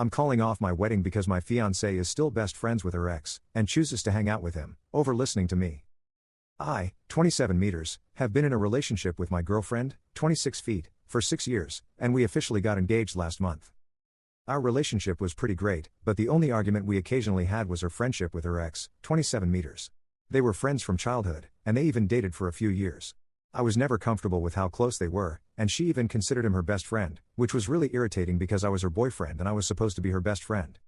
I'm calling off my wedding because my fiancé is still best friends with her ex, and chooses to hang out with him, over listening to me. I, 27 meters, have been in a relationship with my girlfriend, 26 feet, for 6 years, and we officially got engaged last month. Our relationship was pretty great, but the only argument we occasionally had was her friendship with her ex, 27 meters. They were friends from childhood, and they even dated for a few years. I was never comfortable with how close they were, and she even considered him her best friend, which was really irritating because I was her boyfriend and I was supposed to be her best friend.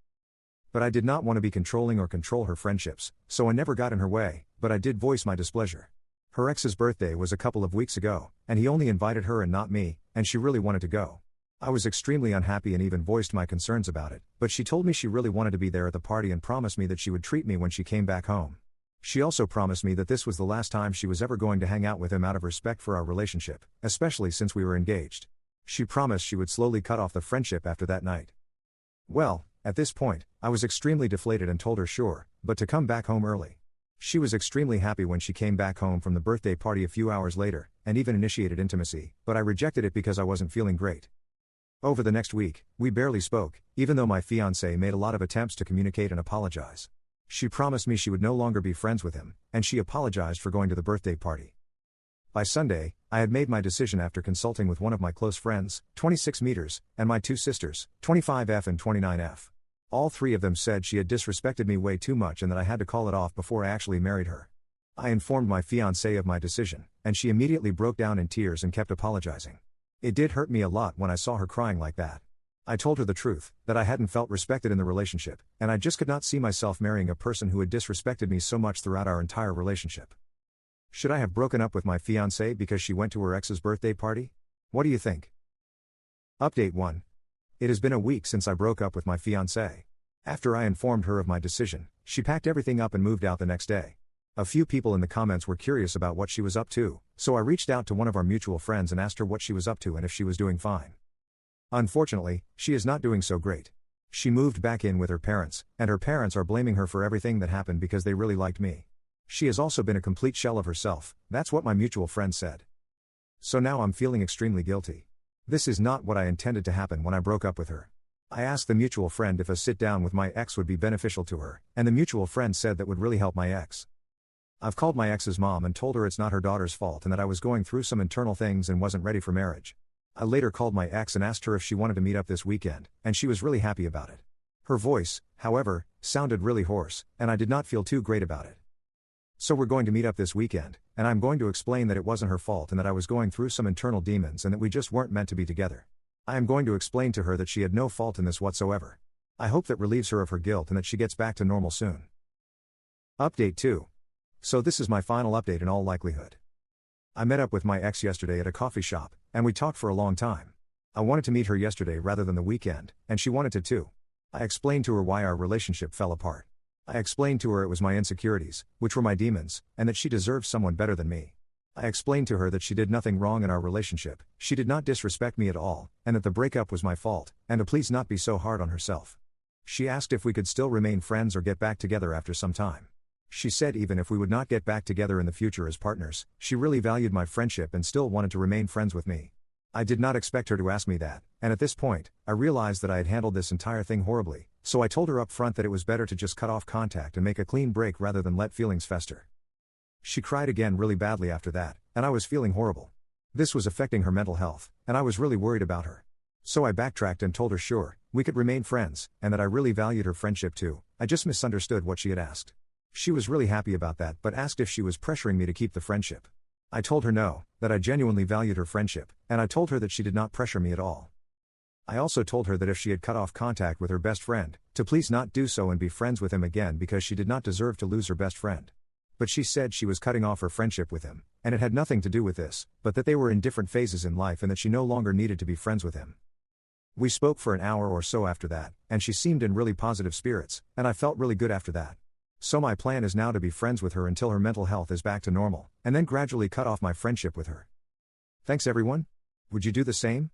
But I did not want to be controlling or control her friendships, so I never got in her way, but I did voice my displeasure. Her ex's birthday was a couple of weeks ago, and he only invited her and not me, and she really wanted to go. I was extremely unhappy and even voiced my concerns about it, but she told me she really wanted to be there at the party and promised me that she would treat me when she came back home. She also promised me that this was the last time she was ever going to hang out with him out of respect for our relationship, especially since we were engaged. She promised she would slowly cut off the friendship after that night. Well, at this point, I was extremely deflated and told her sure, but to come back home early. She was extremely happy when she came back home from the birthday party a few hours later, and even initiated intimacy, but I rejected it because I wasn't feeling great. Over the next week, we barely spoke, even though my fiancé made a lot of attempts to communicate and apologize. She promised me she would no longer be friends with him, and she apologized for going to the birthday party. By Sunday, I had made my decision after consulting with one of my close friends, 26 meters, and my two sisters, 25F and 29F. All three of them said she had disrespected me way too much and that I had to call it off before I actually married her. I informed my fiancé of my decision, and she immediately broke down in tears and kept apologizing. It did hurt me a lot when I saw her crying like that. I told her the truth, that I hadn't felt respected in the relationship, and I just could not see myself marrying a person who had disrespected me so much throughout our entire relationship. Should I have broken up with my fiancée because she went to her ex's birthday party? What do you think? Update 1. It has been a week since I broke up with my fiancée. After I informed her of my decision, she packed everything up and moved out the next day. A few people in the comments were curious about what she was up to, so I reached out to one of our mutual friends and asked her what she was up to and if she was doing fine. Unfortunately, she is not doing so great. She moved back in with her parents, and her parents are blaming her for everything that happened because they really liked me. She has also been a complete shell of herself, that's what my mutual friend said. So now I'm feeling extremely guilty. This is not what I intended to happen when I broke up with her. I asked the mutual friend if a sit down with my ex would be beneficial to her, and the mutual friend said that would really help my ex. I've called my ex's mom and told her it's not her daughter's fault and that I was going through some internal things and wasn't ready for marriage. I later called my ex and asked her if she wanted to meet up this weekend, and she was really happy about it. Her voice, however, sounded really hoarse, and I did not feel too great about it. So we're going to meet up this weekend, and I'm going to explain that it wasn't her fault and that I was going through some internal demons and that we just weren't meant to be together. I am going to explain to her that she had no fault in this whatsoever. I hope that relieves her of her guilt and that she gets back to normal soon. Update 2. So this is my final update in all likelihood. I met up with my ex yesterday at a coffee shop, and we talked for a long time. I wanted to meet her yesterday rather than the weekend, and she wanted to too. I explained to her why our relationship fell apart. I explained to her it was my insecurities, which were my demons, and that she deserved someone better than me. I explained to her that she did nothing wrong in our relationship, she did not disrespect me at all, and that the breakup was my fault, and to please not be so hard on herself. She asked if we could still remain friends or get back together after some time. She said even if we would not get back together in the future as partners, she really valued my friendship and still wanted to remain friends with me. I did not expect her to ask me that, and at this point, I realized that I had handled this entire thing horribly, so I told her up front that it was better to just cut off contact and make a clean break rather than let feelings fester. She cried again really badly after that, and I was feeling horrible. This was affecting her mental health, and I was really worried about her. So I backtracked and told her sure, we could remain friends, and that I really valued her friendship too. I just misunderstood what she had asked. She was really happy about that but asked if she was pressuring me to keep the friendship. I told her no, that I genuinely valued her friendship, and I told her that she did not pressure me at all. I also told her that if she had cut off contact with her best friend, to please not do so and be friends with him again because she did not deserve to lose her best friend. But she said she was cutting off her friendship with him, and it had nothing to do with this, but that they were in different phases in life and that she no longer needed to be friends with him. We spoke for an hour or so after that, and she seemed in really positive spirits, and I felt really good after that. So my plan is now to be friends with her until her mental health is back to normal, and then gradually cut off my friendship with her. Thanks everyone. Would you do the same?